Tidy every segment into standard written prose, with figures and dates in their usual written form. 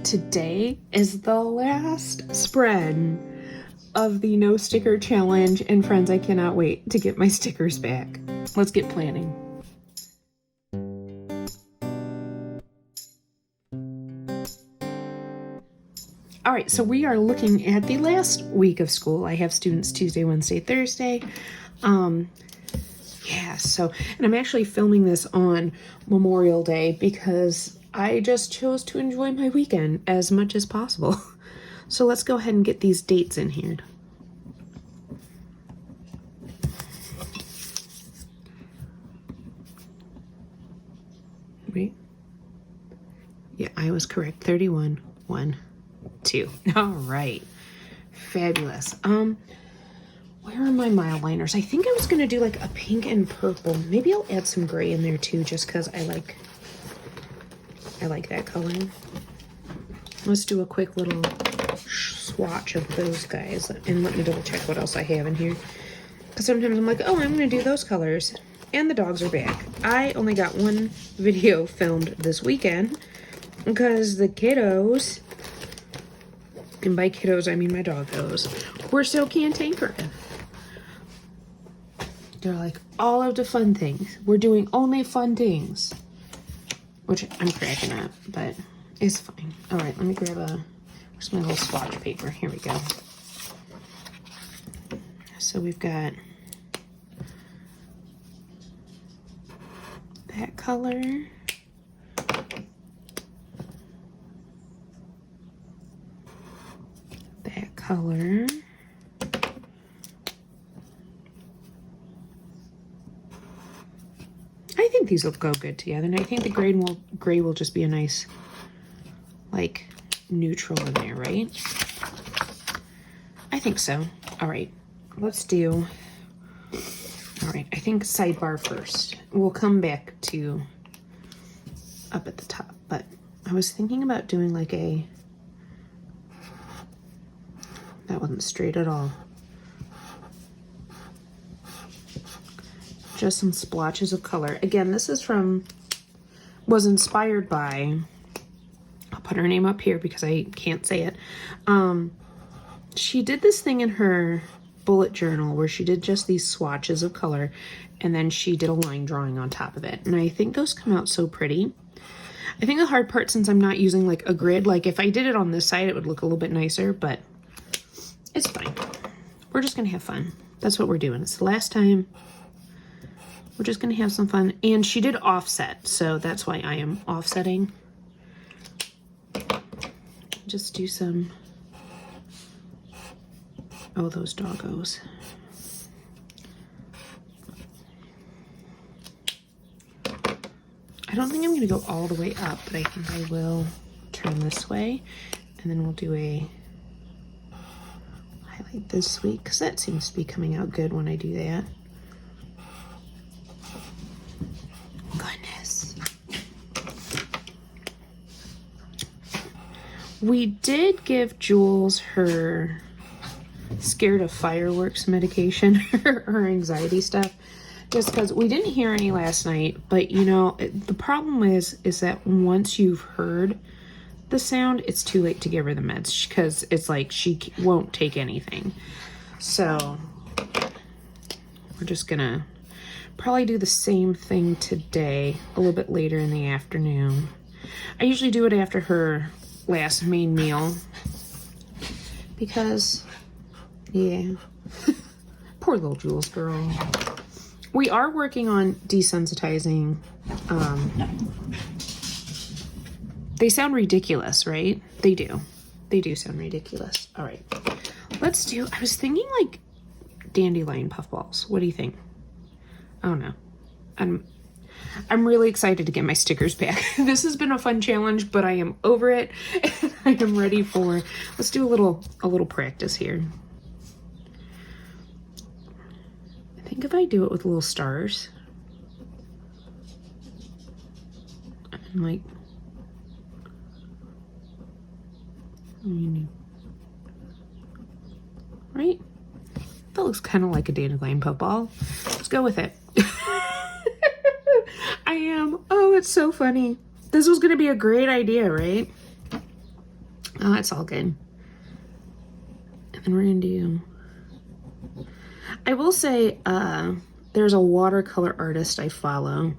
Today is the last spread of the no sticker challenge, and friends, I cannot wait to get my stickers back. Let's get planning. All right, so we are looking at the last week of school. I have students Tuesday, Wednesday, Thursday. And I'm actually filming this on Memorial Day because I just chose to enjoy my weekend as much as possible. So let's go ahead and get these dates in here. Wait. Yeah, I was correct. 31, 1, 2. All right. Fabulous. Where are my mile liners? I think I was going to do like a pink and purple. Maybe I'll add some gray in there too, just because I like that color. Let's do a quick little swatch of those guys. And let me double check what else I have in here. Because sometimes I'm like, oh, I'm going to do those colors. And the dogs are back. I only got one video filmed this weekend because the kiddos, and by kiddos I mean my doggos, were so cantankerous. They're like, all of the fun things. We're doing only fun things. Which I'm cracking up, but it's fine. All right, let me grab where's my little swatch paper? Here we go. So we've got that color. That color. I think these will go good together, and I think the gray will just be a nice, like, neutral in there, right? I think so. All right, let's do, all right, I think sidebar first. We'll come back to up at the top, but I was thinking about doing like that wasn't straight at all. Just some splotches of color. Again, this is was inspired by, I'll put her name up here because I can't say it. She did this thing in her bullet journal where she did just these swatches of color, and then she did a line drawing on top of it. And I think those come out so pretty. I think the hard part, since I'm not using like a grid, like if I did it on this side, it would look a little bit nicer, but it's fine. We're just gonna have fun. That's what we're doing. It's the last time. We're just gonna have some fun. And she did offset, so that's why I am offsetting. Just do some, oh, those doggos. I don't think I'm gonna go all the way up, but I think I will turn this way, and then we'll do a highlight this week, because that seems to be coming out good when I do that. Goodness. We did give Jules her scared of fireworks medication, her anxiety stuff, just because we didn't hear any last night. But you know, the problem is that once you've heard the sound, it's too late to give her the meds, because it's like she won't take anything. So we're just gonna probably do the same thing today, a little bit later in the afternoon. I usually do it after her last main meal because, yeah, poor little Jules girl. We are working on desensitizing. They sound ridiculous, right? They do. They do sound ridiculous. All right, let's do, I was thinking like dandelion puffballs. What do you think? I don't know. I'm really excited to get my stickers back. This has been a fun challenge, but I am over it, and I am ready for, let's do a little practice here. I think if I do it with little stars, I'm like, right? That looks kind of like a dandelion puffball. Let's go with it. I am. Oh, it's so funny. This was going to be a great idea, right? Oh, it's all good. And then we're gonna do, I will say, there's a watercolor artist I follow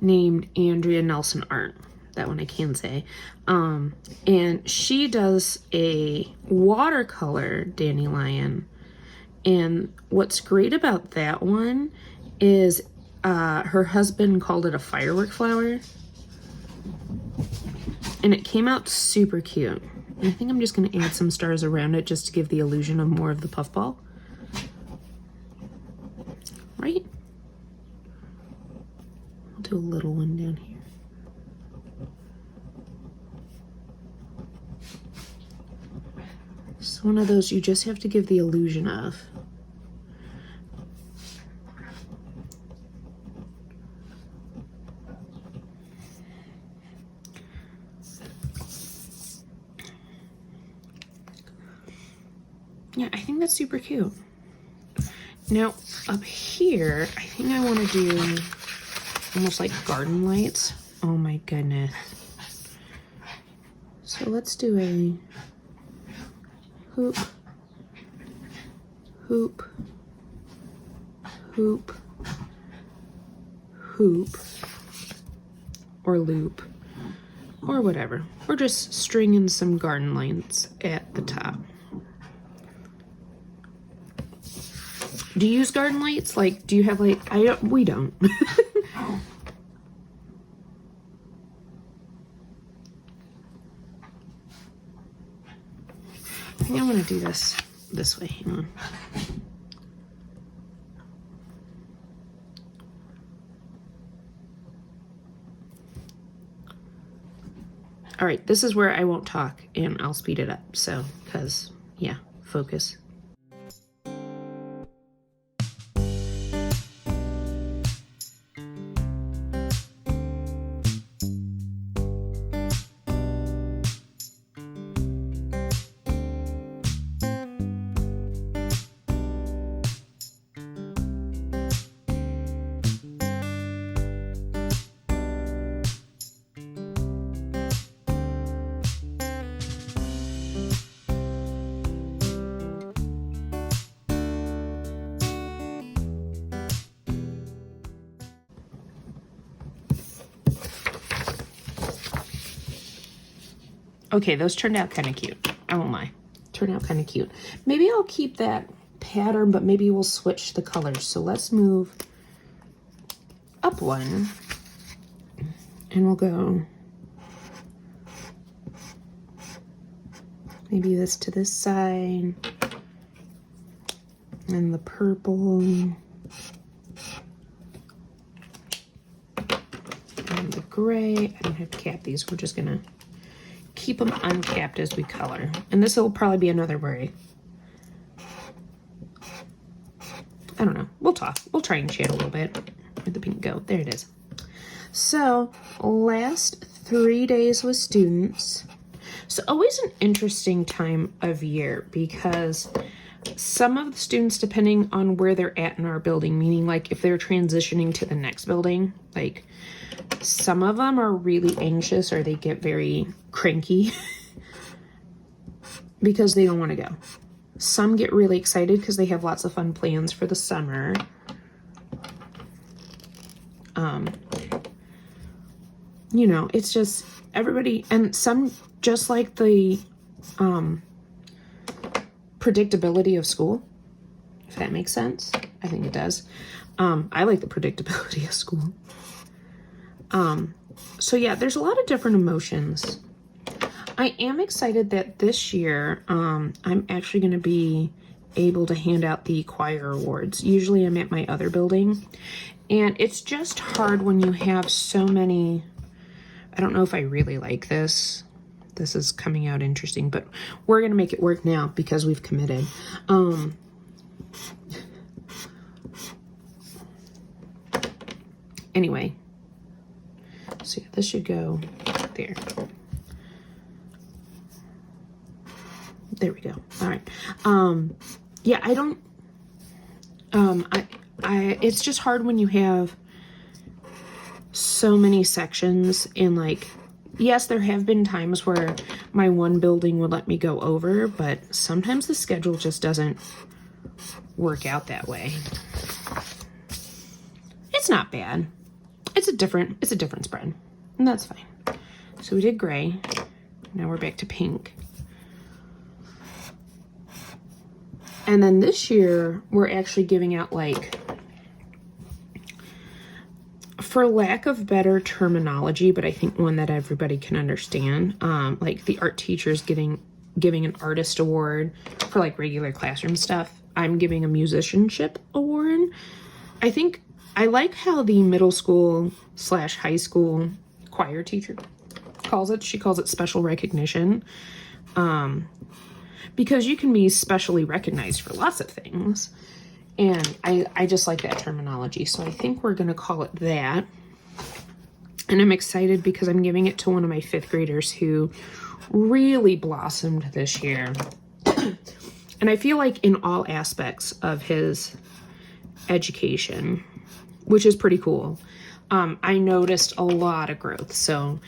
named Andrea Nelson Art. That one I can say. And she does a watercolor dandelion. And what's great about that one is her husband called it a firework flower. And it came out super cute. And I think I'm just going to add some stars around it just to give the illusion of more of the puffball. Right? I'll do a little one down here. It's one of those you just have to give the illusion of. Yeah, I think that's super cute. Now, up here, I think I want to do almost like garden lights. Oh my goodness. So let's do a hoop, hoop, hoop, hoop, or loop, or whatever. We're just stringing some garden lights at the top. Do you use garden lights? Like, do you have like, we don't. I think I want to do this way. Hang on. All right, this is where I won't talk and I'll speed it up. So, because, yeah, focus. Okay, those turned out kind of cute. I won't lie. Turned out kind of cute. Maybe I'll keep that pattern, but maybe we'll switch the colors. So let's move up one. And we'll go maybe this to this side. And the purple. And the gray. I don't have to cap these. We're just going to keep them uncapped as we color. And this will probably be another worry. I don't know. We'll talk. We'll try and shade a little bit. Where'd the pink go? There it is. So, last 3 days with students. So, always an interesting time of year because some of the students, depending on where they're at in our building, meaning like if they're transitioning to the next building, like some of them are really anxious or they get very cranky because they don't want to go. Some get really excited because they have lots of fun plans for the summer. You know, it's just everybody, and some just like the predictability of school, if that makes sense. I think it does. I like the predictability of school. So yeah, there's a lot of different emotions. I am excited that this year, I'm actually going to be able to hand out the choir awards. Usually I'm at my other building, and it's just hard when you have so many. I don't know if I really like this. This is coming out interesting, but we're going to make it work now because we've committed. Anyway, so yeah, this should go there. There we go. All right. Yeah, I don't, it's just hard when you have so many sections and like yes, there have been times where my one building would let me go over, but sometimes the schedule just doesn't work out that way. It's not bad. It's a different spread, and that's fine. So we did gray. Now we're back to pink. And then this year, we're actually giving out, like, for lack of better terminology, but I think one that everybody can understand, like the art teachers giving an artist award for like regular classroom stuff. I'm giving a musicianship award. I think I like how the middle school / high school choir teacher calls it. She calls it special recognition. Because you can be specially recognized for lots of things. And I just like that terminology. So I think we're going to call it that. And I'm excited because I'm giving it to one of my 5th graders who really blossomed this year. And I feel like in all aspects of his education, which is pretty cool, I noticed a lot of growth. So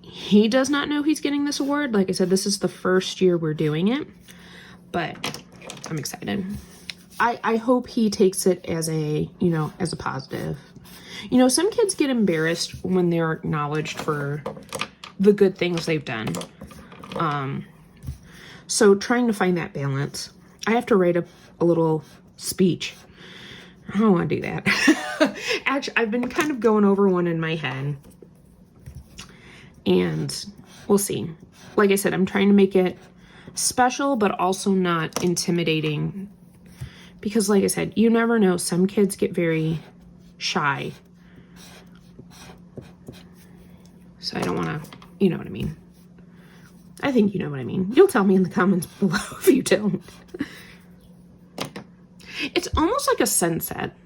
he does not know he's getting this award. Like I said, this is the first year we're doing it. But I'm excited. I hope he takes it as a, as a positive. Some kids get embarrassed when they're acknowledged for the good things they've done. So trying to find that balance. I have to write a little speech. I don't want to do that. Actually, I've been kind of going over one in my head. And we'll see. Like I said, I'm trying to make it special, but also not intimidating. Because like I said, you never know. Some kids get very shy. So I don't want to, you know what I mean. I think you know what I mean. You'll tell me in the comments below if you don't. It's almost like a sunset.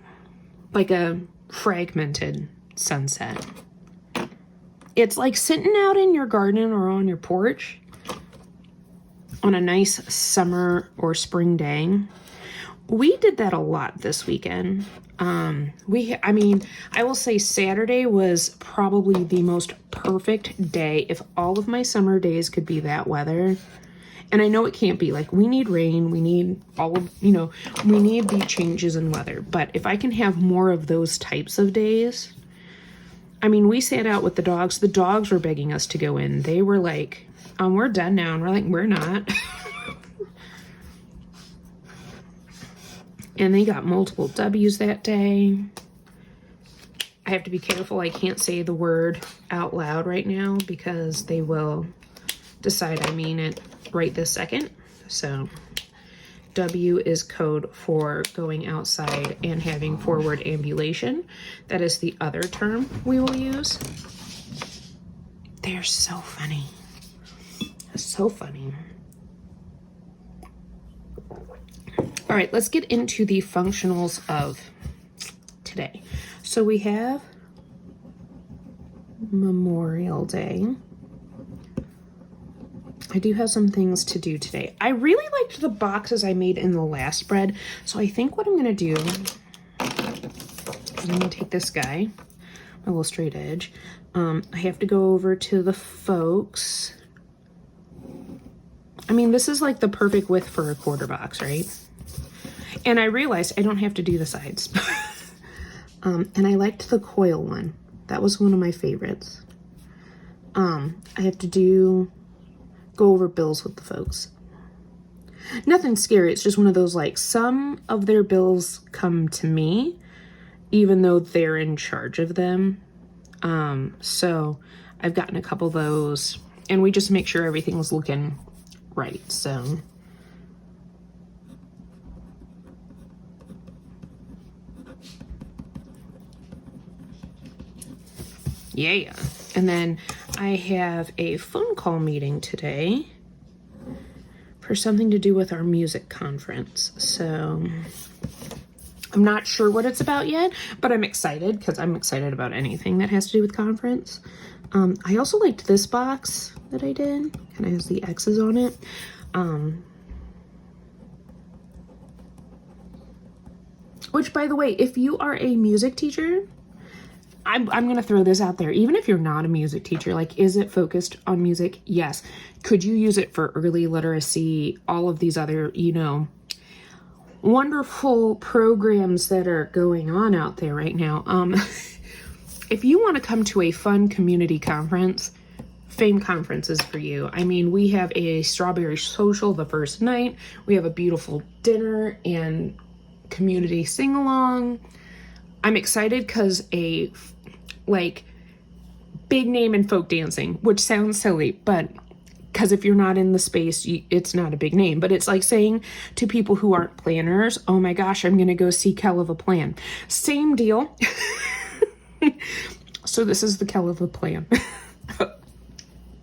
Like a fragmented sunset. It's like sitting out in your garden or on your porch on a nice summer or spring day. We did that a lot this weekend. I will say Saturday was probably the most perfect day if all of my summer days could be that weather. And I know it can't be. Like, we need rain, we need we need the changes in weather. But if I can have more of those types of days, we sat out with the dogs. The dogs were begging us to go in. They were like, we're done now. And we're like, we're not. And they got multiple W's that day. I have to be careful. I can't say the word out loud right now because they will decide I mean it right this second. So W is code for going outside and having forward ambulation. That is the other term we will use. They're so funny. So funny. All right, let's get into the functionals of today. So we have Memorial Day. I do have some things to do today. I really liked the boxes I made in the last spread. So I think what I'm going to do is I'm going to take this guy, my little straight edge. I have to go over to the folks. This is like the perfect width for a quarter box, right? And I realized I don't have to do the sides. And I liked the coil one. That was one of my favorites. I have to go over bills with the folks. Nothing scary. It's just one of those, like, some of their bills come to me, even though they're in charge of them. So I've gotten a couple of those, and we just make sure everything was looking right. So yeah. And then I have a phone call meeting today for something to do with our music conference. So I'm not sure what it's about yet, but I'm excited because I'm excited about anything that has to do with conference. I also liked this box that I did. Kind of has the X's on it. Which, by the way, if you are a music teacher, I'm going to throw this out there. Even if you're not a music teacher, like, is it focused on music? Yes. Could you use it for early literacy? All of these other, you know, wonderful programs that are going on out there right now. If you want to come to a fun community conference, Fame Conference is for you. I mean, we have a strawberry social the first night. We have a beautiful dinner and community sing-along. I'm excited because like, big name in folk dancing, which sounds silly, but because if you're not in the space, it's not a big name. But it's like saying to people who aren't planners, oh my gosh, I'm going to go see Kel of a Plan. Same deal. So this is the Kel of a Plan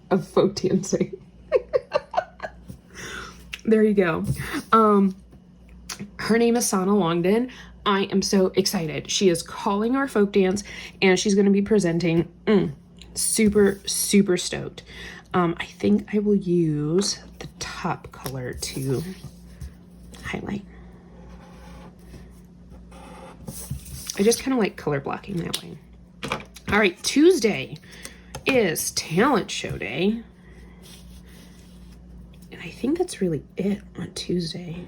of folk dancing. There you go. Her name is Sana Longden. I am so excited. She is calling our folk dance and she's going to be presenting. Super, super stoked. I think I will use the top color to highlight. I just kind of like color blocking that way. All right, Tuesday is talent show day. And I think that's really it on Tuesday.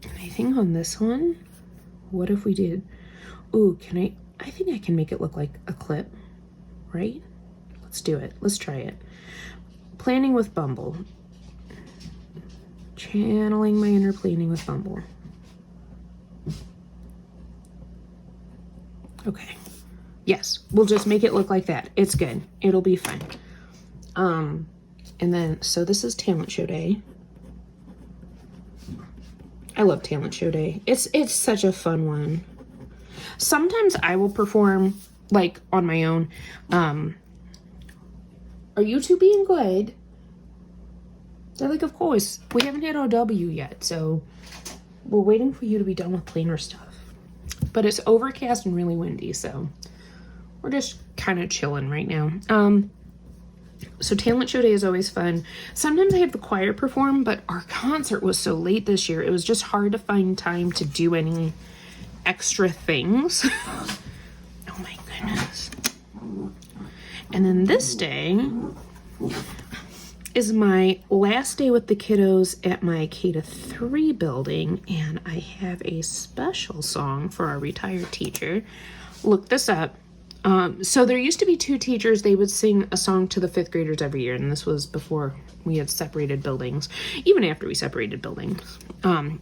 I think on this one, what if we did, ooh, I think I can make it look like a clip, right? Let's do it. Let's try it. Planning with Bumble. Channeling my inner planning with Bumble. Okay. Yes, we'll just make it look like that. It's good. It'll be fine. And then, so this is talent show day. I love talent show day. It's such a fun one. Sometimes I will perform like on my own. Are you two being good? They're like, of course. We haven't had OW yet, so we're waiting for you to be done with planner stuff. But it's overcast and really windy, so we're just kind of chilling right now. So talent show day is always fun. Sometimes I have the choir perform, but our concert was so late this year, it was just hard to find time to do any extra things. Oh my goodness. And then this day is my last day with the kiddos at my K-3 building, and I have a special song for our retired teacher. Look this up. So there used to be two teachers. They would sing a song to the 5th graders every year, and this was before we had separated buildings, even after we separated buildings.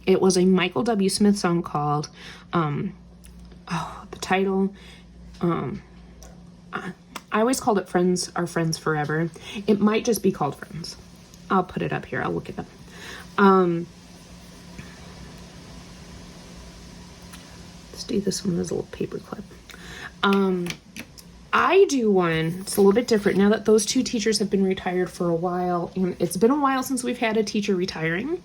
It was a Michael W. Smith song called, the title, I always called it Friends Are Friends Forever. It might just be called Friends. I'll put it up here. I'll look it up. Let's do this one as a little paper clip. I do one, it's a little bit different now that those two teachers have been retired for a while, and it's been a while since we've had a teacher retiring.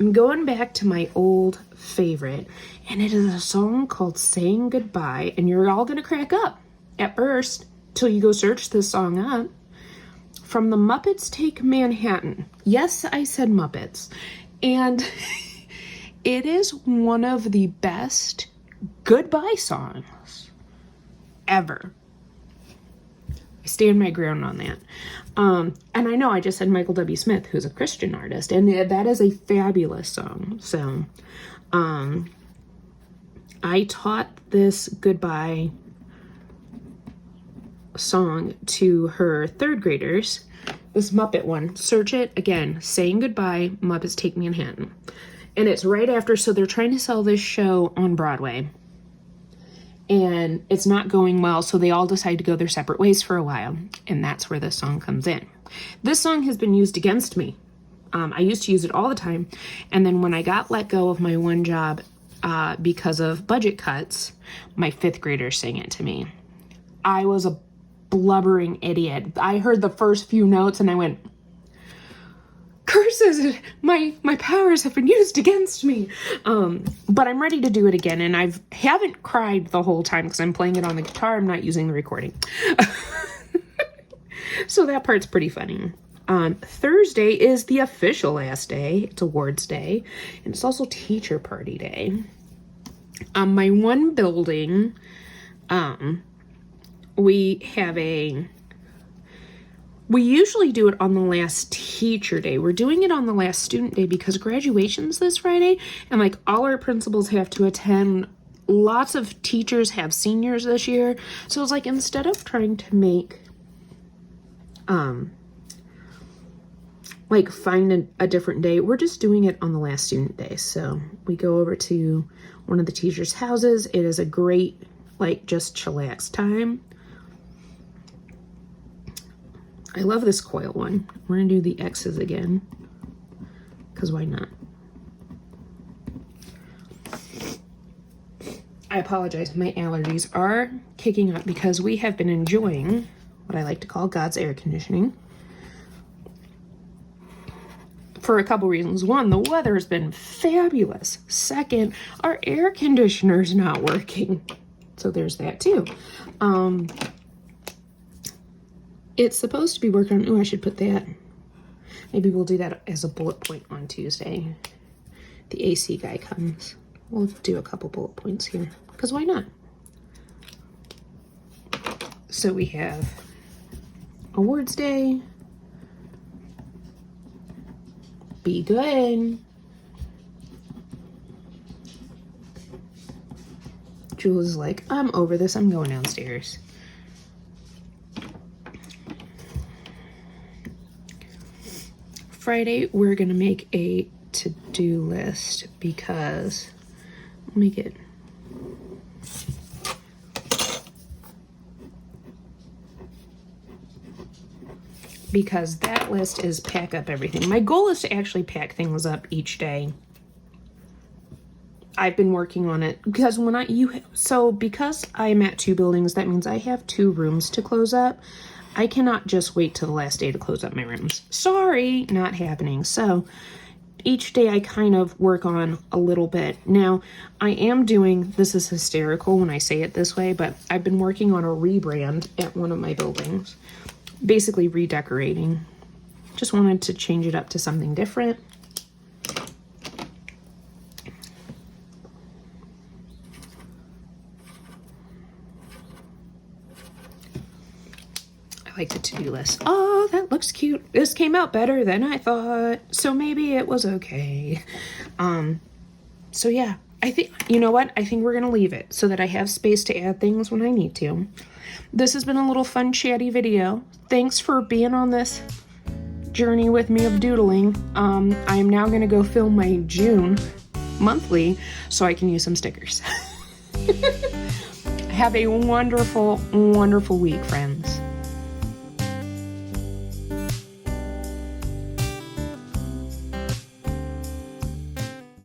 I'm going back to my old favorite, and it is a song called Saying Goodbye, and you're all gonna crack up at first till you go search this song up. From the Muppets Take Manhattan. Yes, I said Muppets. And it is one of the best goodbye songs ever. I stand my ground on that. And I know I just said Michael W. Smith, who's a Christian artist, and that is a fabulous song. So, I taught this goodbye song to her 3rd graders. This Muppet one. Search it again. Saying Goodbye, Muppets Take Manhattan. And it's right after, so they're trying to sell this show on Broadway. And it's not going well, so they all decide to go their separate ways for a while. And that's where this song comes in. This song has been used against me. I used to use it all the time. And then when I got let go of my one job because of budget cuts, my 5th graders sang it to me. I was a blubbering idiot. I heard the first few notes and I went, curses, my powers have been used against me. But I'm ready to do it again, and I haven't cried the whole time because I'm playing it on the guitar. I'm not using the recording. So that part's pretty funny. Thursday is the official last day. It's awards day, and it's also teacher party day. My one building, we usually do it on the last teacher day. We're doing it on the last student day because graduation's this Friday, and like all our principals have to attend. Lots of teachers have seniors this year. So it's like, instead of trying to make, like find a different day, we're just doing it on the last student day. So we go over to one of the teachers' houses. It is a great, like, just chillax time. I love this coil one. We're gonna do the X's again, because why not? I apologize, my allergies are kicking up because we have been enjoying what I like to call God's air conditioning for a couple reasons. One, the weather has been fabulous. Second, our air conditioner's not working. So there's that too. It's supposed to be working on, oh, I should put that. Maybe we'll do that as a bullet point on Tuesday. The AC guy comes. We'll do a couple bullet points here, because why not? So we have Awards Day. Be good. Jules is like, I'm over this. I'm going downstairs. Friday, we're going to make a to-do list because, I'll make it. Because that list is pack up everything. My goal is to actually pack things up each day. I've been working on it because because I'm at 2 buildings, that means I have 2 rooms to close up. I cannot just wait till the last day to close up my rooms. Sorry, not happening. So each day I kind of work on a little bit. Now, I am doing, this is hysterical when I say it this way, but I've been working on a rebrand at one of my buildings. Basically redecorating. Just wanted to change it up to something different. I like the to-do list. Oh, that looks cute. This came out better than I thought, so maybe it was okay. So yeah, I think, you know what? I think we're gonna leave it so that I have space to add things when I need to. This has been a little fun, chatty video. Thanks for being on this journey with me of doodling. I am now gonna go film my June monthly so I can use some stickers. Have a wonderful, wonderful week, friends.